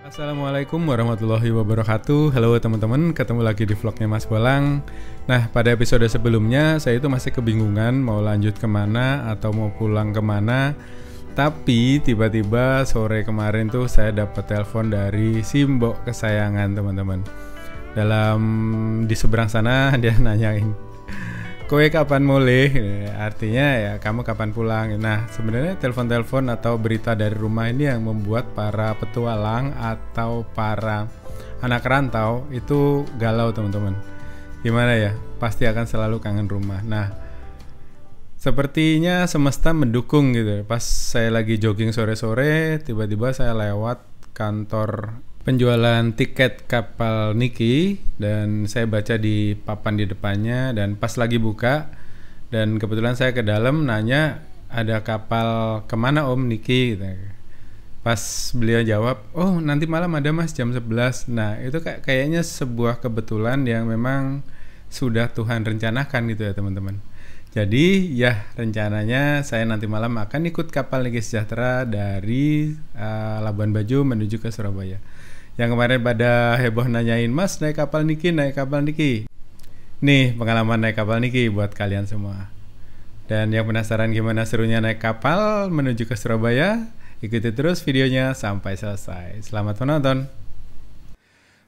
Assalamualaikum warahmatullahi wabarakatuh. Halo teman-teman, ketemu lagi di vlognya Mas Bolang. Nah, pada episode sebelumnya saya itu masih kebingungan mau lanjut kemana atau mau pulang kemana. Tapi tiba-tiba sore kemarin tuh saya dapat telepon dari si mbok kesayangan teman-teman. Di seberang sana dia nanyain, kowe kapan mulai? Artinya ya kamu kapan pulang. Nah sebenarnya telepon-telepon atau berita dari rumah ini yang membuat para petualang atau para anak rantau itu galau teman-teman. Gimana ya, pasti akan selalu kangen rumah. Nah sepertinya semesta mendukung gitu. Pas saya lagi jogging sore-sore, tiba-tiba saya lewat kantor penjualan tiket kapal Niki dan saya baca di papan di depannya dan pas lagi buka dan kebetulan saya ke dalam nanya ada kapal kemana Om Niki gitu. Pas beliau jawab, oh nanti malam ada mas jam 11. Nah itu kayaknya sebuah kebetulan yang memang sudah Tuhan rencanakan gitu ya teman-teman. Jadi ya rencananya saya nanti malam akan ikut kapal Niki Sejahtera dari Labuan Bajo menuju ke Surabaya. Yang kemarin pada heboh nanyain, mas naik kapal Niki. Nih pengalaman naik kapal Niki buat kalian semua. Dan yang penasaran gimana serunya naik kapal menuju ke Surabaya, ikuti terus videonya sampai selesai. Selamat menonton.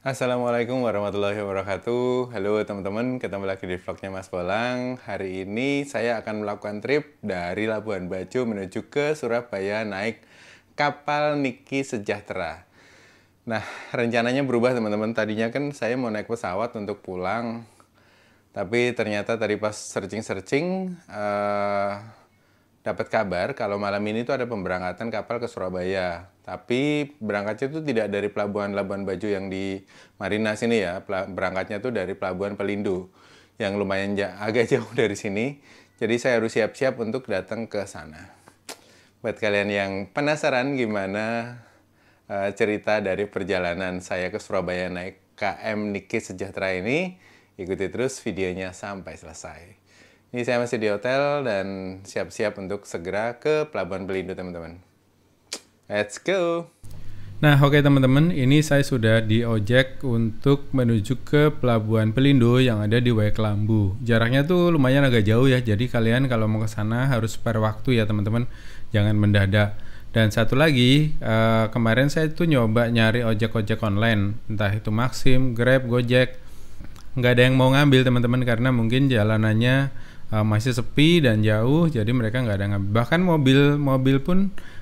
Assalamualaikum warahmatullahi wabarakatuh. Halo teman-teman, ketemu lagi di vlognya Mas Bolang. Hari ini saya akan melakukan trip dari Labuan Bajo menuju ke Surabaya naik kapal Niki Sejahtera. Nah, rencananya berubah teman-teman. Tadinya kan saya mau naik pesawat untuk pulang. Tapi ternyata tadi pas searching-searching dapat kabar kalau malam ini tuh ada pemberangkatan kapal ke Surabaya. Tapi berangkatnya itu tidak dari pelabuhan Labuan Bajo yang di Marina sini ya. Berangkatnya tuh dari pelabuhan Pelindo yang lumayan agak jauh dari sini. Jadi saya harus siap-siap untuk datang ke sana. Buat kalian yang penasaran gimana cerita dari perjalanan saya ke Surabaya naik KM Niki Sejahtera ini, ikuti terus videonya sampai selesai. Ini saya masih di hotel dan siap-siap untuk segera ke Pelabuhan Pelindo teman-teman. Let's go! Nah oke teman-teman, ini saya sudah di ojek untuk menuju ke Pelabuhan Pelindo yang ada di Waiklambu. Jaraknya tuh lumayan agak jauh ya, jadi kalian kalau mau ke sana harus spare waktu ya teman-teman, jangan mendadak. Dan satu lagi, kemarin saya tuh nyoba nyari ojek-ojek online, entah itu Maxim, Grab, Gojek. Nggak ada yang mau ngambil teman-teman karena mungkin jalanannya masih sepi dan jauh, jadi mereka nggak ada ngambil. Bahkan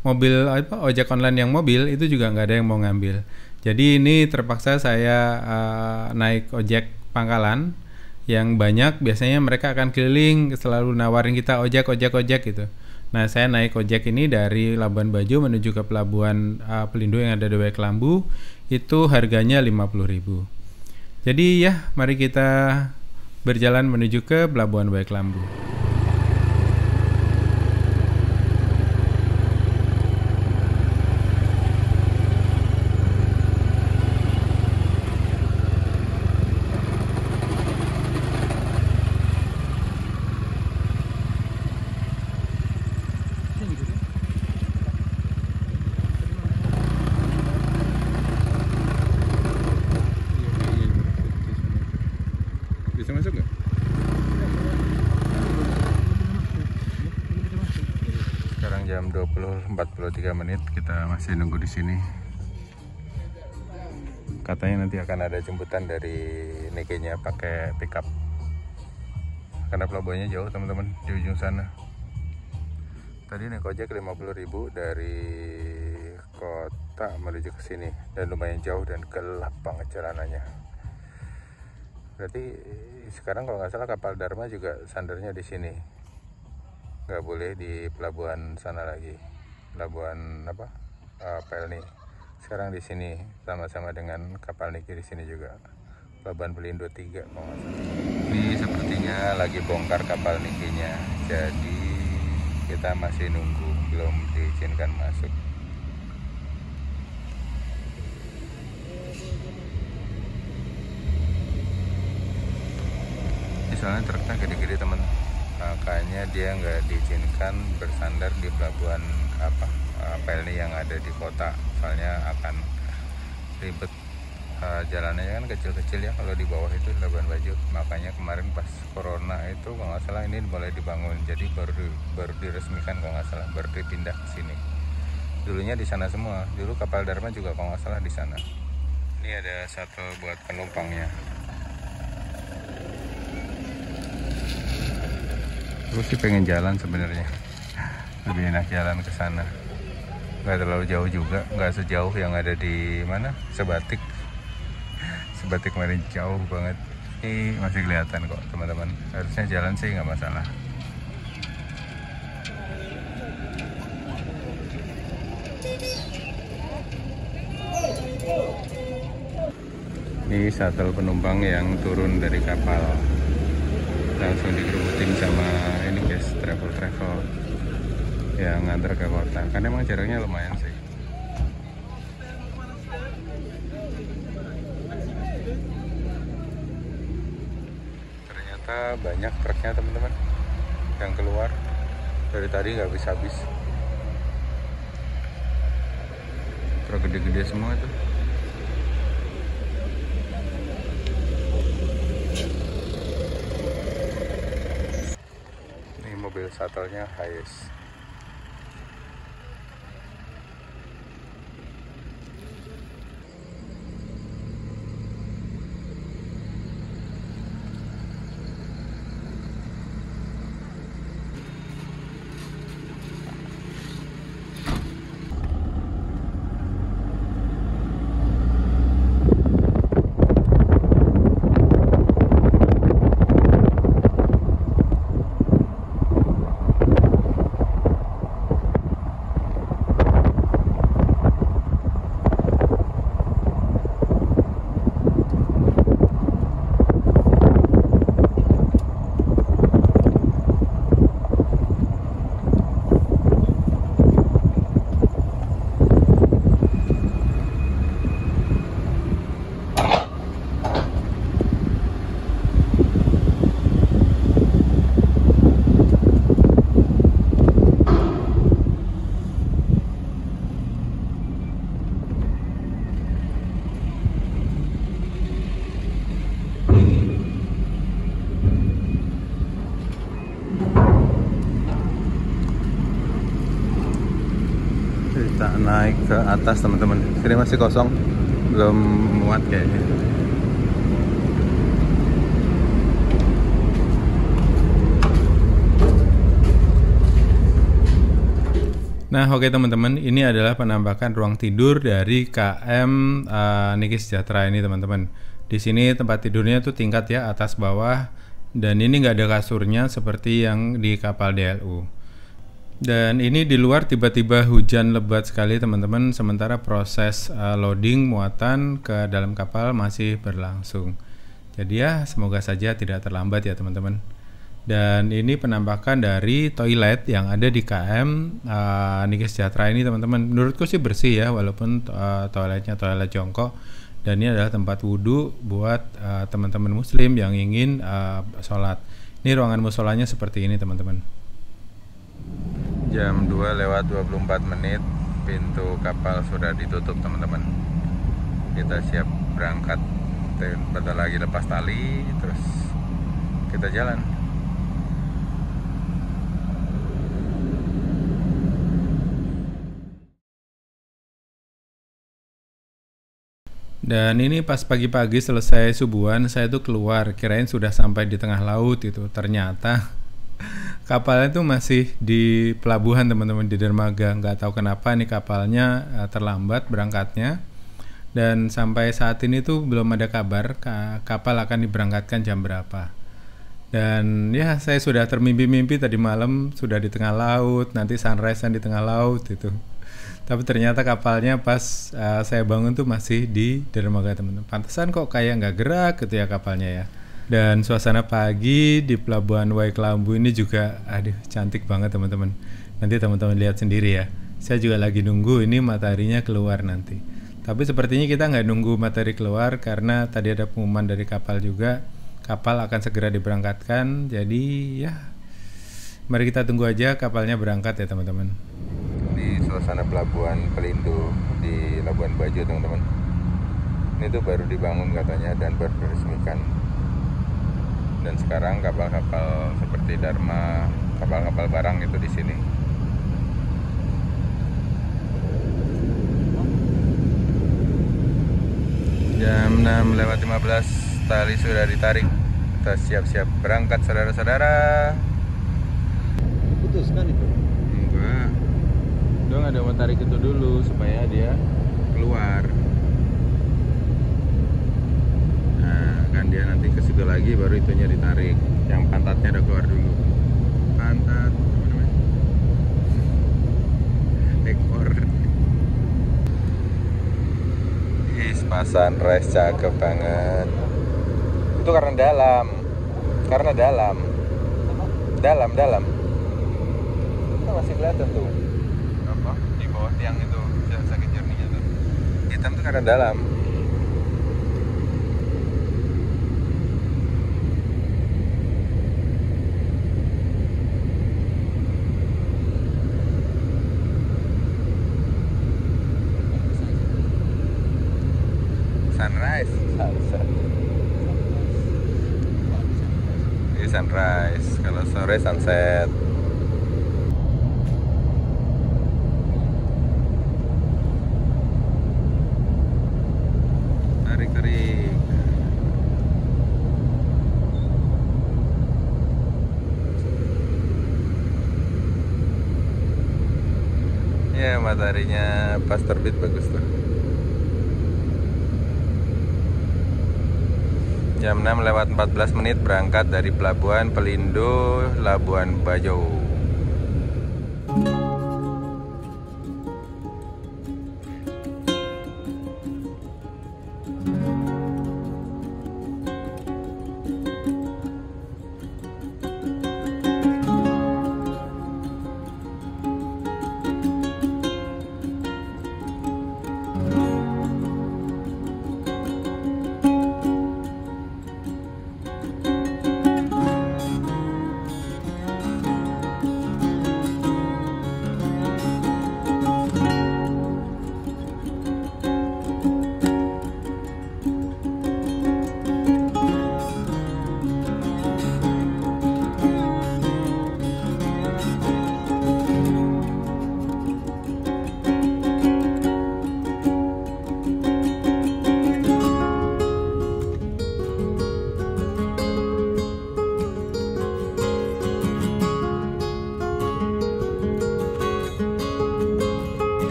mobil ojek online yang mobil itu juga nggak ada yang mau ngambil. Jadi ini terpaksa saya naik ojek pangkalan yang banyak. Biasanya mereka akan keliling, selalu nawarin kita ojek gitu. Nah saya naik ojek ini dari Labuan Bajo menuju ke Pelabuhan Pelindo yang ada di Waiklambu. Itu harganya 50.000. Jadi ya mari kita berjalan menuju ke Pelabuhan Waiklambu. Bisa masuk nggak? Sekarang jam 20.43 kita masih nunggu di sini. Katanya nanti akan ada jemputan dari Nikinya pakai pickup. Karena pelabuhannya jauh teman-teman di ujung sana. Tadi naik ojek 50.000 dari kota menuju ke sini dan lumayan jauh dan gelap banget jalanannya. Berarti sekarang kalau nggak salah kapal Dharma juga sandarnya di sini, nggak boleh di pelabuhan sana lagi, pelabuhan Pelni. Sekarang di sini sama-sama dengan kapal Niki di sini juga, Pelabuhan Pelindo 3 kalau nggak salah. Ini sepertinya lagi bongkar kapal Nikinya, jadi kita masih nunggu, belum diizinkan masuk. Soalnya truknya gede-gede teman, makanya dia nggak diizinkan bersandar di pelabuhan Pelni yang ada di kota, soalnya akan ribet. Jalannya kan kecil-kecil ya kalau di bawah itu Labuan Bajo, makanya kemarin pas corona itu kalau nggak salah ini mulai dibangun, jadi baru diresmikan kalau nggak salah, baru dipindah ke sini. Dulunya di sana semua, dulu kapal Dharma juga kalau nggak salah di sana. Ini ada shuttle buat penumpangnya. Gue sih pengen jalan sebenarnya, lebih enak jalan ke sana. Nggak terlalu jauh juga, nggak sejauh yang ada di mana Sebatik. Sebatik kemarin jauh banget. Ini masih kelihatan kok teman-teman. Harusnya jalan sih nggak masalah. Ini shuttle penumpang yang turun dari kapal, langsung dikerubutin sama ini guys, travel yang nganter ke kota. Karena emang jaraknya lumayan sih. Banyak truknya teman-teman yang keluar dari tadi, nggak habis-habis. Truk gede-gede semua itu. Ini mobil shuttle-nya Hiace. Kita naik ke atas teman-teman. Sini masih kosong, belum muat kayaknya. Nah oke teman-teman, ini adalah penampakan ruang tidur dari KM Niki Sejahtera ini teman-teman. Di sini tempat tidurnya tuh tingkat ya, atas bawah, dan ini nggak ada kasurnya seperti yang di kapal DLU. Dan ini di luar tiba-tiba hujan lebat sekali teman-teman, sementara proses loading muatan ke dalam kapal masih berlangsung. Jadi ya semoga saja tidak terlambat ya teman-teman. Dan ini penampakan dari toilet yang ada di KM Niki Sejahtera ini teman-teman. Menurutku sih bersih ya, walaupun toiletnya toilet jongkok. Dan ini adalah tempat wudhu buat teman-teman muslim yang ingin sholat. Ini ruangan musolanya seperti ini teman-teman. Jam 2:24, pintu kapal sudah ditutup teman-teman. Kita siap berangkat, bentar lagi lepas tali, terus kita jalan. Dan ini pas pagi-pagi selesai subuhan, saya tuh keluar, kirain sudah sampai di tengah laut itu. Ternyata kapalnya tuh masih di pelabuhan teman-teman, di dermaga. Nggak tahu kenapa nih kapalnya terlambat berangkatnya, dan sampai saat ini tuh belum ada kabar kapal akan diberangkatkan jam berapa. Dan ya saya sudah termimpi-mimpi tadi malam sudah di tengah laut, nanti sunrise-an di tengah laut itu. Tapi ternyata kapalnya pas saya bangun tuh masih di dermaga teman-teman. Pantesan kok kayak nggak gerak gitu ya kapalnya ya. Dan suasana pagi di Pelabuhan Waiklambu ini juga aduh cantik banget teman-teman. Nanti teman-teman lihat sendiri ya. Saya juga lagi nunggu ini mataharinya keluar nanti. Tapi sepertinya kita nggak nunggu matahari keluar karena tadi ada pengumuman dari kapal juga. Kapal akan segera diberangkatkan. Jadi ya mari kita tunggu aja kapalnya berangkat ya teman-teman. Di suasana Pelabuhan Pelindo di Labuan Bajo teman-teman. Ini tuh baru dibangun katanya dan baru diresmikan. Dan sekarang kapal-kapal seperti Dharma, kapal-kapal barang itu di sini. Jam 6:15 tali sudah ditarik. Kita siap-siap berangkat, saudara-saudara. Putus kan itu? Enggak. Dong ada mau tarik itu dulu supaya dia keluar. Nah, kan dia nanti ke situ lagi baru itunya ditarik. Yang pantatnya udah keluar dulu. Pantat apa namanya? Ekor. Pas sunrise cakep banget. Itu karena dalam. Karena dalam. Dalam. Itu masih kelihatan tuh. Apa? Di bawah tiang itu sakit jernihnya tuh. Hitam tuh karena dalam. Sunrise, sunset. Ini sunrise, kalau sore sunset. Tarik. Ya, mataharinya pas terbit bagus tuh. Jam 6:14 berangkat dari Pelabuhan Pelindo, Labuan Bajo.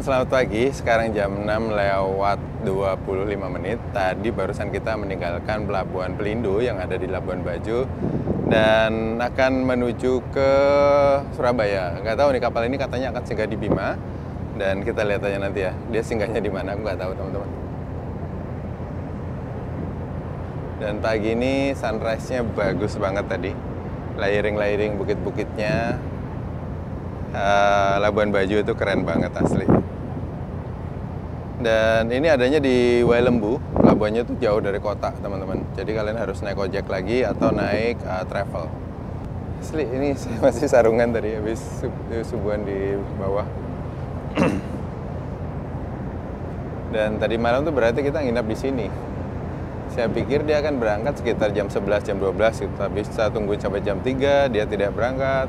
selamat pagi. Sekarang jam 6:25. Tadi barusan kita meninggalkan Pelabuhan Pelindo yang ada di Labuan Bajo dan akan menuju ke Surabaya. Nggak tahu nih, kapal ini katanya akan singgah di Bima dan kita lihat aja nanti ya. Dia singgahnya di mana, aku nggak tahu teman-teman. Dan pagi ini sunrise-nya bagus banget tadi. Layering-layering bukit-bukitnya. Labuan Bajo itu keren banget asli. Dan ini adanya di Waillembu. Pelabuhannya tuh jauh dari kota teman-teman. Jadi kalian harus naik ojek lagi atau naik travel. Asli ini saya masih sarungan tadi habis subuhan di bawah. Dan tadi malam tuh berarti kita nginap di sini. Saya pikir dia akan berangkat sekitar jam 11, jam 12 gitu. Tapi saya tungguin sampai jam 3, dia tidak berangkat.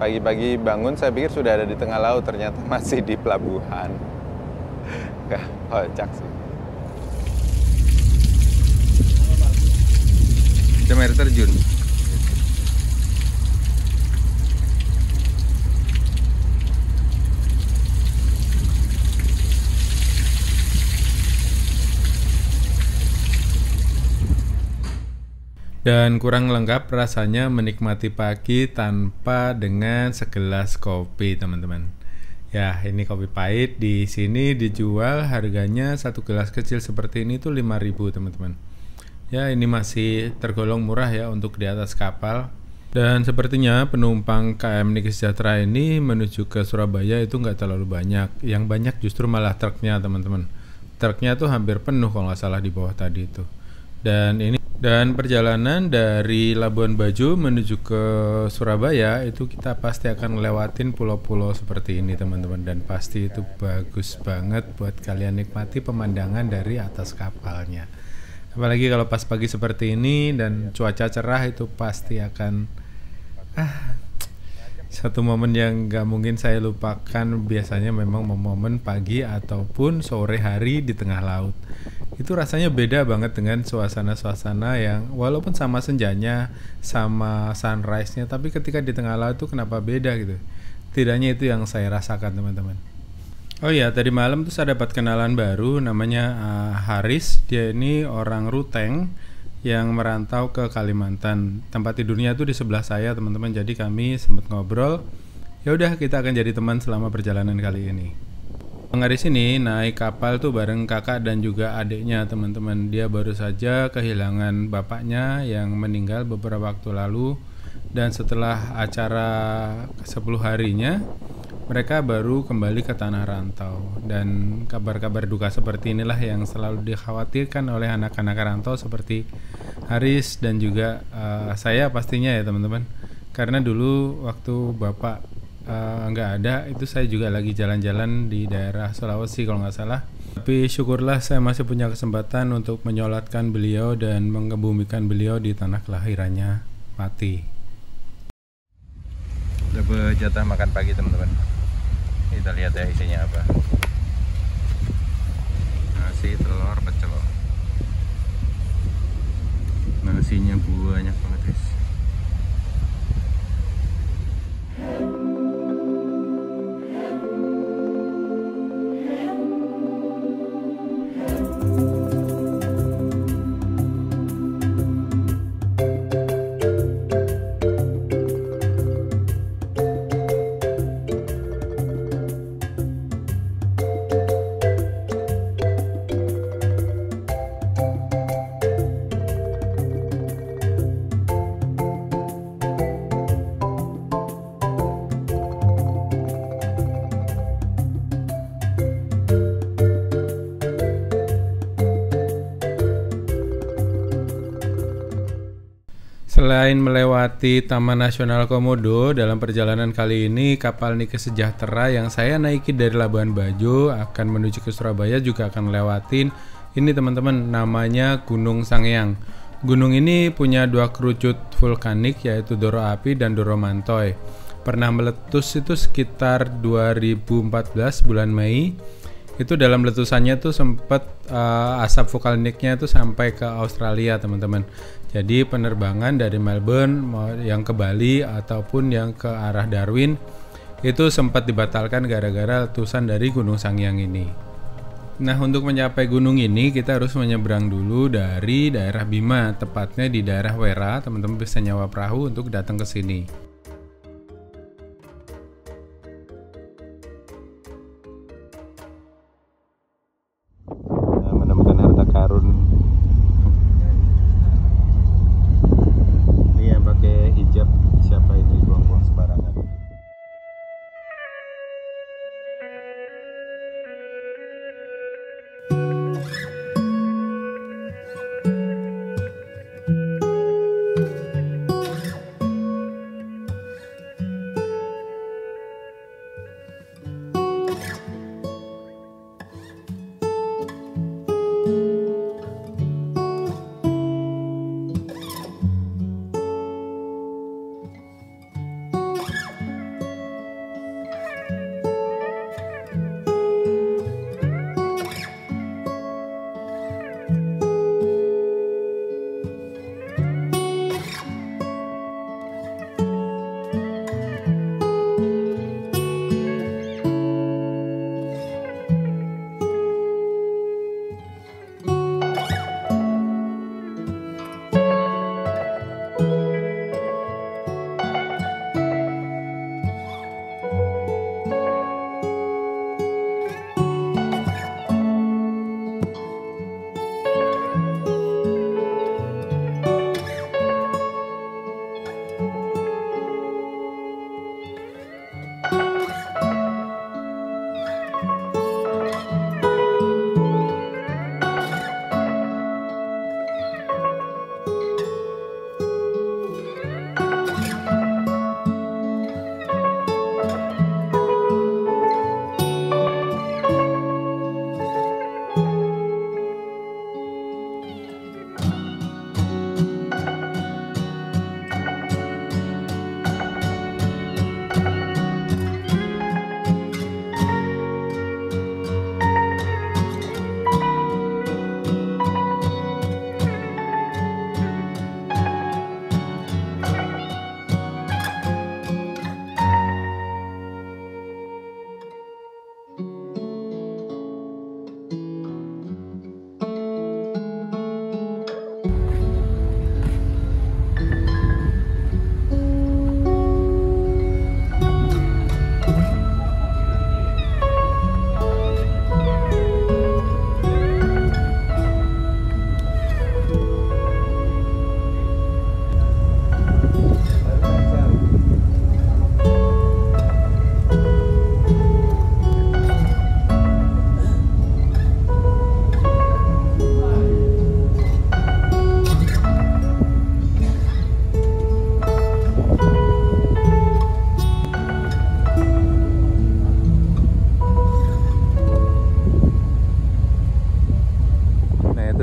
Pagi-pagi bangun saya pikir sudah ada di tengah laut, ternyata masih di pelabuhan. Gak kocak sih. Itu air terjun. Dan kurang lengkap rasanya menikmati pagi tanpa dengan segelas kopi, teman-teman. Ya, ini kopi pahit di sini dijual harganya satu gelas kecil seperti ini tuh 5.000, teman-teman. Ya, ini masih tergolong murah ya untuk di atas kapal. Dan sepertinya penumpang KM Nike Sejahtera ini menuju ke Surabaya itu nggak terlalu banyak. Yang banyak justru malah truknya, teman-teman. Truknya tuh hampir penuh kalau nggak salah di bawah tadi itu. Dan perjalanan dari Labuan Bajo menuju ke Surabaya itu kita pasti akan ngelewatin pulau-pulau seperti ini, teman-teman. Dan pasti itu bagus banget buat kalian nikmati pemandangan dari atas kapalnya. Apalagi kalau pas pagi seperti ini dan cuaca cerah, itu pasti akan satu momen yang gak mungkin saya lupakan. Biasanya memang momen pagi ataupun sore hari di tengah laut. Itu rasanya beda banget dengan suasana-suasana yang walaupun sama senjanya, sama sunrise-nya, tapi ketika di tengah laut itu kenapa beda gitu. Tidaknya itu yang saya rasakan, teman-teman. Oh iya, tadi malam tuh saya dapat kenalan baru namanya Haris. Dia ini orang Ruteng yang merantau ke Kalimantan. Tempat tidurnya tuh di sebelah saya, teman-teman. Jadi kami sempat ngobrol. Ya udah, kita akan jadi teman selama perjalanan kali ini. Haris ini naik kapal tuh bareng kakak dan juga adiknya, teman-teman. Dia baru saja kehilangan bapaknya yang meninggal beberapa waktu lalu. Dan setelah acara 10 harinya, mereka baru kembali ke tanah rantau. Dan kabar-kabar duka seperti inilah yang selalu dikhawatirkan oleh anak-anak rantau seperti Haris dan juga saya pastinya ya, teman-teman. Karena dulu waktu bapak nggak ada, itu saya juga lagi jalan-jalan di daerah Sulawesi kalau nggak salah. Tapi syukurlah saya masih punya kesempatan untuk menyolatkan beliau dan mengebumikan beliau di tanah kelahirannya, Pati. Dapat jatah makan pagi, teman-teman. Kita lihat ya isinya apa. Nasi, telur, pecel. Nasinya banyak banget, guys. Selain melewati Taman Nasional Komodo, dalam perjalanan kali ini kapal Nike Sejahtera yang saya naiki dari Labuan Bajo akan menuju ke Surabaya juga akan lewatin ini, teman-teman, namanya Gunung Sangiang. Gunung ini punya dua kerucut vulkanik, yaitu Doro Api dan Doro Mantoy. Pernah meletus itu sekitar 2014 bulan Mei. Itu dalam letusannya tuh sempat asap vulkaniknya itu sampai ke Australia, teman-teman. Jadi penerbangan dari Melbourne yang ke Bali ataupun yang ke arah Darwin itu sempat dibatalkan gara-gara letusan dari Gunung Sangiang ini. Nah, untuk mencapai gunung ini kita harus menyeberang dulu dari daerah Bima, tepatnya di daerah Wera. Teman-teman bisa nyewa perahu untuk datang ke sini. Nah, menemukan harta karun. Ini yang pakai hijab siapa ini, buang-buang sembarangan.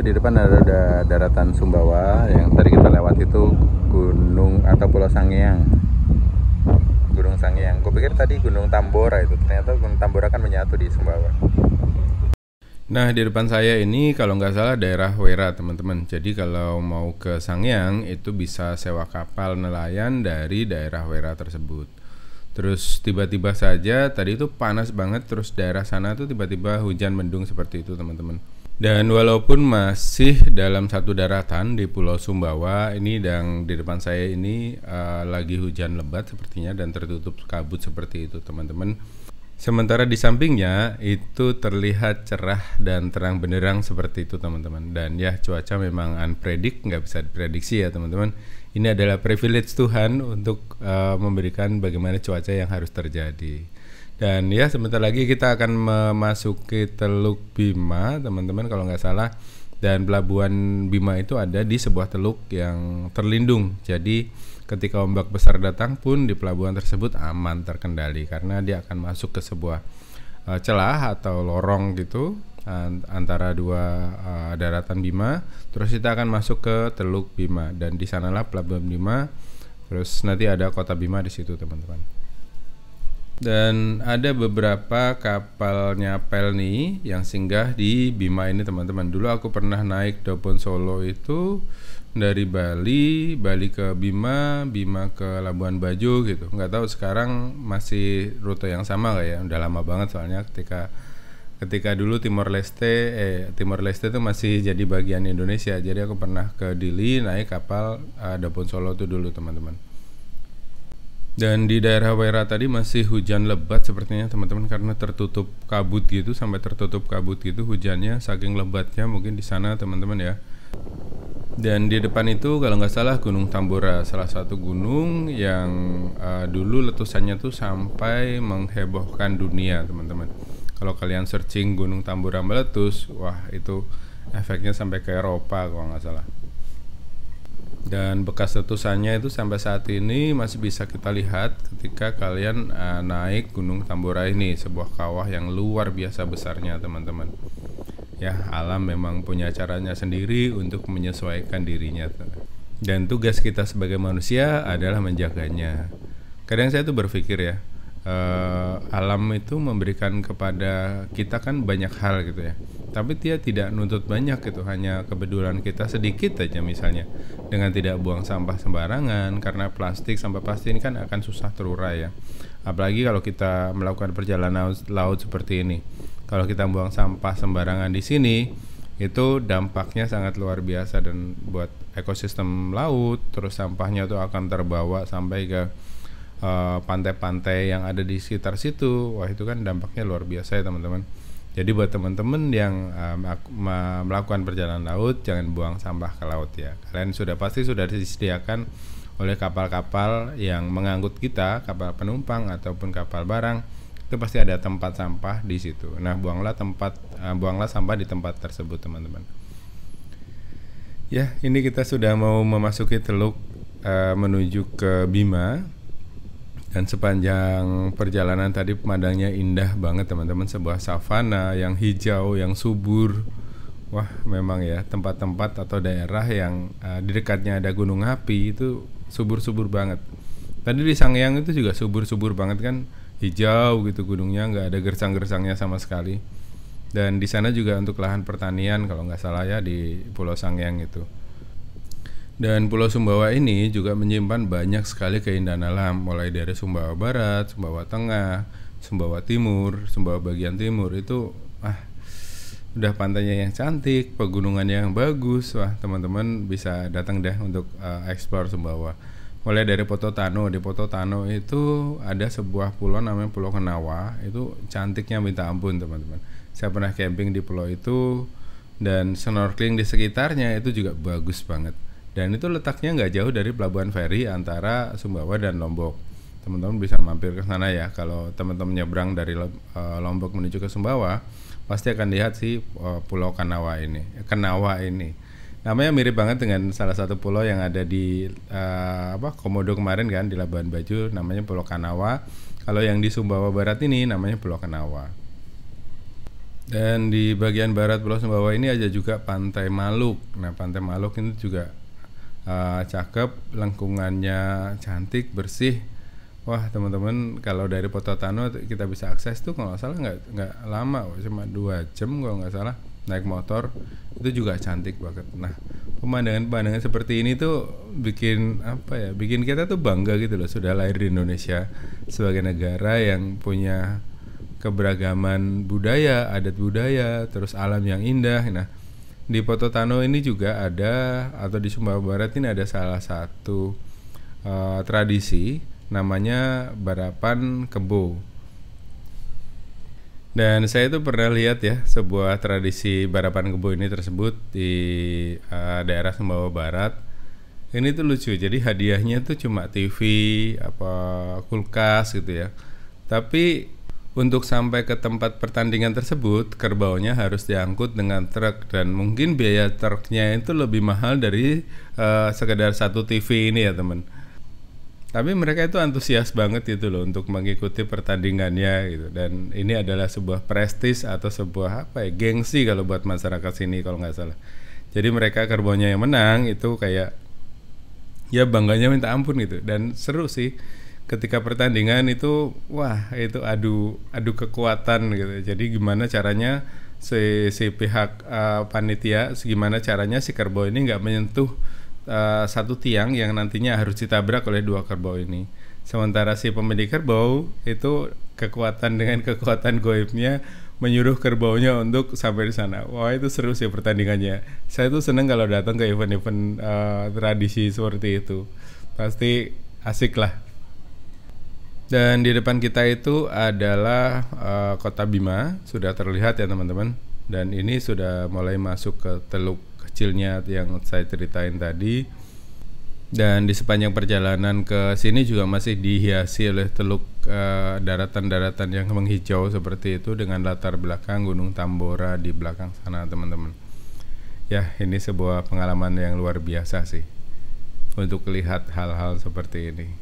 Di depan ada daratan Sumbawa, yang tadi kita lewat itu gunung atau Pulau Sangiang. Gunung Sangiang. Gue pikir tadi Gunung Tambora itu, ternyata Gunung Tambora kan menyatu di Sumbawa. Nah, di depan saya ini kalau nggak salah daerah Wera, teman-teman. Jadi kalau mau ke Sangiang itu bisa sewa kapal nelayan dari daerah Wera tersebut. Terus tiba-tiba saja tadi itu panas banget, terus daerah sana tuh tiba-tiba hujan mendung seperti itu, teman-teman. Dan walaupun masih dalam satu daratan di Pulau Sumbawa ini, dan di depan saya ini lagi hujan lebat sepertinya dan tertutup kabut seperti itu, teman-teman. Sementara di sampingnya itu terlihat cerah dan terang benderang seperti itu, teman-teman. Dan ya, cuaca memang unpredict, nggak bisa diprediksi ya, teman-teman. Ini adalah privilege Tuhan untuk memberikan bagaimana cuaca yang harus terjadi. Dan ya, sebentar lagi kita akan memasuki Teluk Bima, teman-teman, kalau nggak salah. Dan pelabuhan Bima itu ada di sebuah teluk yang terlindung. Jadi ketika ombak besar datang pun di pelabuhan tersebut aman terkendali, karena dia akan masuk ke sebuah celah atau lorong gitu antara dua daratan Bima. Terus kita akan masuk ke Teluk Bima, dan di sanalah pelabuhan Bima. Terus nanti ada kota Bima di situ, teman-teman. Dan ada beberapa kapalnya Pelni yang singgah di Bima ini teman-teman. Dulu aku pernah naik Dopon Solo itu dari Bali ke Bima, Bima ke Labuan Bajo gitu. Nggak tahu sekarang masih rute yang sama nggak ya? Udah lama banget soalnya ketika dulu Timor Leste itu masih jadi bagian Indonesia. Jadi aku pernah ke Dili naik kapal Dopon Solo itu dulu teman-teman. Dan di daerah Wairah tadi masih hujan lebat sepertinya teman-teman, karena tertutup kabut gitu, sampai tertutup kabut gitu hujannya, saking lebatnya mungkin di sana teman-teman ya. Dan di depan itu kalau nggak salah Gunung Tambora, salah satu gunung yang dulu letusannya tuh sampai menghebohkan dunia teman-teman. Kalau kalian searching Gunung Tambora meletus, wah itu efeknya sampai ke Eropa kalau nggak salah. Dan bekas letusannya itu sampai saat ini masih bisa kita lihat ketika kalian naik Gunung Tambora ini, sebuah kawah yang luar biasa besarnya teman-teman. Ya, alam memang punya caranya sendiri untuk menyesuaikan dirinya. Dan tugas kita sebagai manusia adalah menjaganya. Kadang saya tuh berpikir ya, alam itu memberikan kepada kita kan banyak hal gitu ya, tapi dia tidak nuntut banyak gitu, hanya kepedulian kita sedikit aja, misalnya dengan tidak buang sampah sembarangan, karena sampah plastik ini kan akan susah terurai ya, apalagi kalau kita melakukan perjalanan laut seperti ini. Kalau kita buang sampah sembarangan di sini, itu dampaknya sangat luar biasa dan buat ekosistem laut. Terus sampahnya tuh akan terbawa sampai ke pantai-pantai yang ada di sekitar situ. Wah, itu kan dampaknya luar biasa ya teman-teman. Jadi buat teman-teman yang melakukan perjalanan laut, jangan buang sampah ke laut ya. Kalian pasti sudah disediakan oleh kapal-kapal yang mengangkut kita, kapal penumpang ataupun kapal barang, itu pasti ada tempat sampah di situ. Nah, buanglah sampah di tempat tersebut teman-teman. Ya, ini kita sudah mau memasuki Teluk menuju ke Bima. Dan sepanjang perjalanan tadi pemandangannya indah banget teman-teman, sebuah savana yang hijau, yang subur. Wah, memang ya, tempat-tempat atau daerah yang di dekatnya ada gunung api itu subur-subur banget. Tadi di Sangiang itu juga subur-subur banget kan, hijau gitu gunungnya, nggak ada gersang-gersangnya sama sekali. Dan di sana juga untuk lahan pertanian kalau nggak salah ya, di Pulau Sangiang itu. Dan Pulau Sumbawa ini juga menyimpan banyak sekali keindahan alam, mulai dari Sumbawa Barat, Sumbawa Tengah, Sumbawa Timur, Sumbawa bagian timur itu udah pantainya yang cantik, pegunungannya yang bagus. Wah, teman-teman bisa datang deh untuk explore Sumbawa. Mulai dari Pototano, di Pototano itu ada sebuah pulau namanya Pulau Kenawa, itu cantiknya minta ampun teman-teman. Saya pernah camping di pulau itu dan snorkeling di sekitarnya itu juga bagus banget. Dan itu letaknya nggak jauh dari pelabuhan feri antara Sumbawa dan Lombok. Teman-teman bisa mampir ke sana ya. Kalau teman-teman nyebrang dari Lombok menuju ke Sumbawa, pasti akan lihat sih Pulau Kenawa ini. Namanya mirip banget dengan salah satu pulau yang ada di Komodo kemarin kan, di Labuan Bajo, namanya Pulau Kenawa. Kalau yang di Sumbawa Barat ini namanya Pulau Kenawa. Dan di bagian barat Pulau Sumbawa ini ada juga Pantai Maluk. Nah, Pantai Maluk ini juga cakep, lengkungannya cantik, bersih. Wah, teman-teman, kalau dari Pototano kita bisa akses tuh kalau nggak salah nggak lama, cuma 2 jam kalau nggak salah naik motor, itu juga cantik banget. Nah, pemandangan seperti ini tuh bikin kita tuh bangga gitu loh, sudah lahir di Indonesia sebagai negara yang punya keberagaman budaya, adat budaya, terus alam yang indah. Nah, di Pototano ini juga ada, atau di Sumbawa Barat ini ada salah satu tradisi namanya barapan kebo. Dan saya itu pernah lihat ya sebuah tradisi barapan kebo ini tersebut di daerah Sumbawa Barat. Ini tuh lucu, jadi hadiahnya tuh cuma TV, kulkas gitu ya. Tapi untuk sampai ke tempat pertandingan tersebut, kerbaunya harus diangkut dengan truk, dan mungkin biaya truknya itu lebih mahal dari sekedar satu TV ini ya teman. Tapi mereka itu antusias banget gitu loh untuk mengikuti pertandingannya gitu. Dan ini adalah sebuah prestis atau sebuah gengsi kalau buat masyarakat sini kalau nggak salah. Jadi mereka kerbaunya yang menang itu kayak ya bangganya minta ampun gitu. Dan seru sih ketika pertandingan itu wah itu adu kekuatan gitu. Jadi gimana caranya si pihak panitia, gimana caranya si kerbau ini nggak menyentuh satu tiang yang nantinya harus ditabrak oleh dua kerbau ini. Sementara si pemilik kerbau itu dengan kekuatan goibnya menyuruh kerbaunya untuk sampai di sana. Wah itu seru sih pertandingannya. Saya tuh seneng kalau datang ke event-event tradisi seperti itu. Pasti asik lah. Dan di depan kita itu adalah kota Bima, sudah terlihat ya teman-teman. Dan ini sudah mulai masuk ke teluk kecilnya yang saya ceritain tadi. Dan di sepanjang perjalanan ke sini juga masih dihiasi oleh teluk daratan-daratan yang menghijau seperti itu dengan latar belakang Gunung Tambora di belakang sana teman-teman. Ya ini sebuah pengalaman yang luar biasa sih untuk lihat hal-hal seperti ini.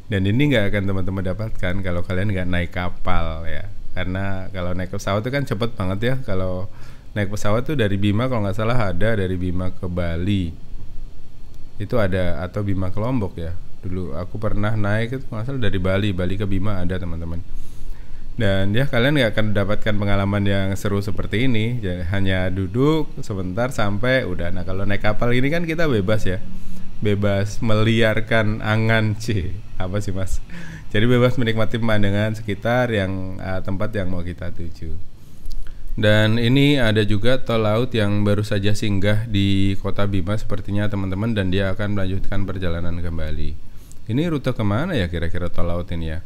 Dan ini nggak akan teman-teman dapatkan kalau kalian nggak naik kapal ya. Karena kalau naik pesawat itu kan cepet banget ya. Kalau naik pesawat tuh dari Bima kalau nggak salah ada dari Bima ke Bali. Itu ada, atau Bima ke Lombok ya. Dulu aku pernah naik itu nggak salah dari Bali ke Bima ada teman-teman. Dan ya kalian nggak akan mendapatkan pengalaman yang seru seperti ini. Jadi, hanya duduk sebentar sampai udah. Nah kalau naik kapal ini kan kita bebas ya. Bebas meliarkan angan apa sih mas? Jadi bebas menikmati pemandangan sekitar yang tempat yang mau kita tuju. Dan ini ada juga tol laut yang baru saja singgah di kota Bima sepertinya teman-teman, dan dia akan melanjutkan perjalanan kembali. Ini rute kemana ya kira-kira tol laut ini ya?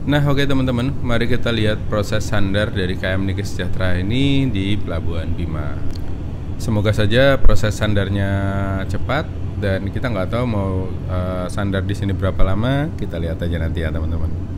Nah oke teman-teman, mari kita lihat proses sandar dari KM Niki Sejahtera ini di Pelabuhan Bima. Semoga saja proses sandarnya cepat dan kita nggak tahu mau sandar di sini berapa lama. Kita lihat aja nanti ya teman-teman.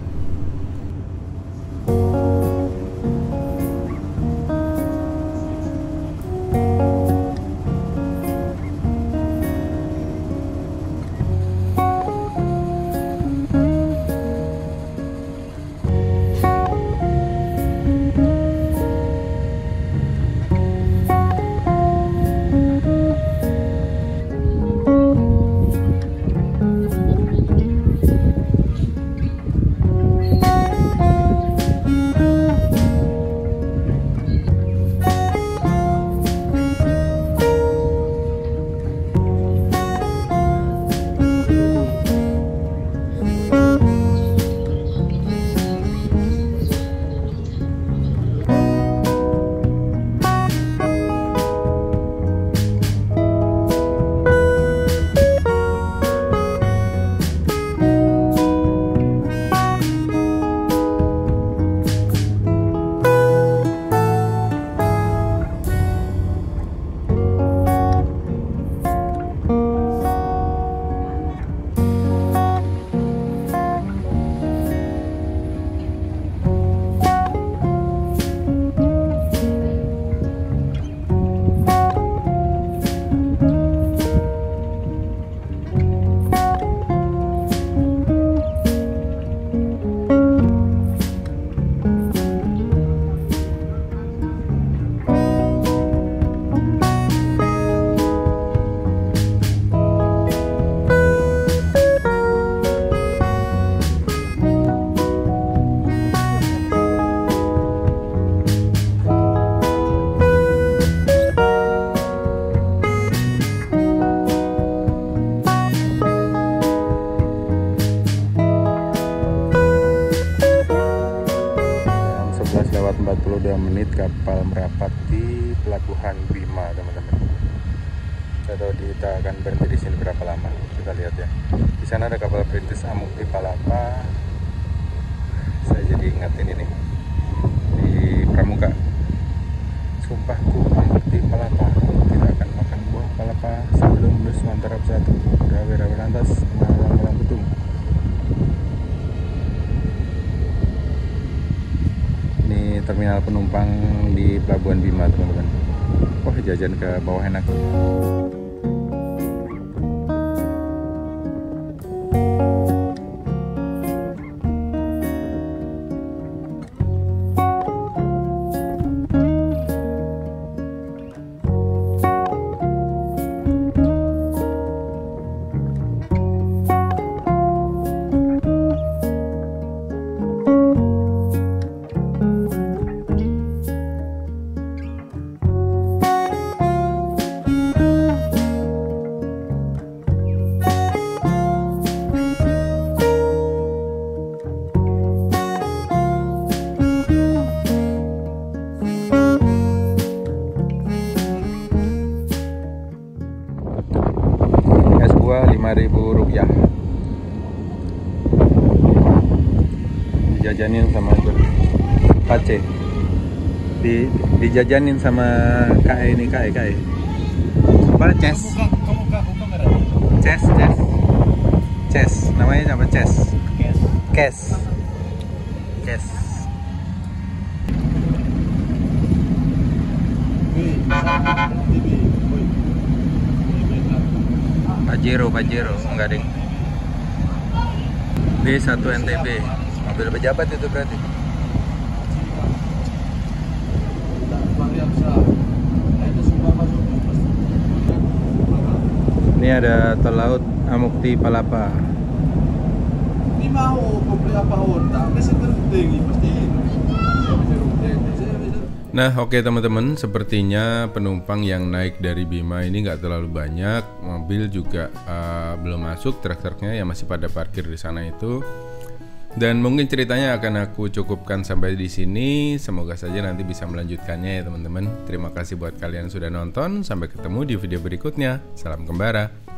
Lewat 42 menit kapal merapat di Pelabuhan Bima teman-teman. Saya tahu kita akan berhenti di sini berapa lama. Kita lihat ya. Di sana ada kapal perintis Amukti Palapa. Saya jadi ingatin ini di Pramuka. Sumpahku Amukti Palapa. Kita akan makan buah palapa sebelum bus Mantara 1. Rawe-rawe lantas malam-malam betung. Terminal penumpang di Pelabuhan Bima teman-teman. Wah jajan ke bawah enak. sama Ibu Rukyah. Dijajanin sama itu Pace. Dijajanin sama KE ini, KE. Apa? Ces. Ces. Namanya apa? Ces. Kes. Pajero, enggak ding. B1 NTB, mobil pejabat itu berarti. Ini ada tol laut Amukti Palapa. Ini mau komplit apa honda, bisa tertinggi pasti. Nah, oke teman-teman, sepertinya penumpang yang naik dari Bima ini nggak terlalu banyak. Mobil juga belum masuk, truk-truknya yang masih pada parkir di sana itu. Dan mungkin ceritanya akan aku cukupkan sampai di sini. Semoga saja nanti bisa melanjutkannya ya teman-teman. Terima kasih buat kalian yang sudah nonton. Sampai ketemu di video berikutnya. Salam kembara.